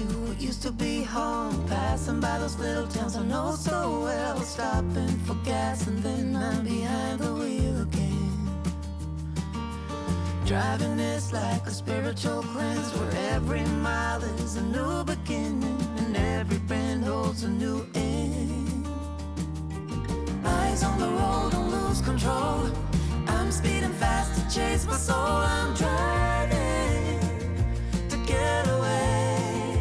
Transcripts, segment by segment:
to what used to be home. Passing by those little towns I know so well. Stopping for gas and then I'm behind the wheel again. Driving is like a spiritual cleanse, where every mile is a new beginning and every bend holds a new end. Eyes on the road, don't lose control. I'm speeding fast to chase my soul. I'm driving to get away,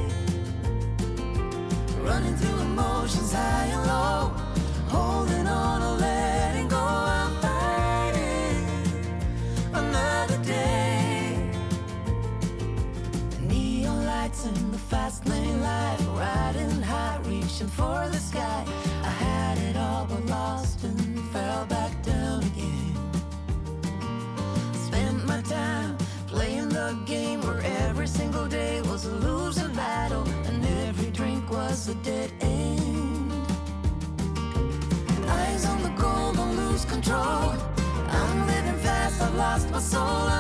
running through emotions high and low, holding on or letting go. I'm fighting another day. Neon lights in the fast lane life, riding high, reaching for the sky. I had it all but lost and fell back down again. Spent my time playing the game where every single day was a losing battle and every drink was a dead end. Eyes on the goal, don't lose control. I'm living fast, I've lost my soul.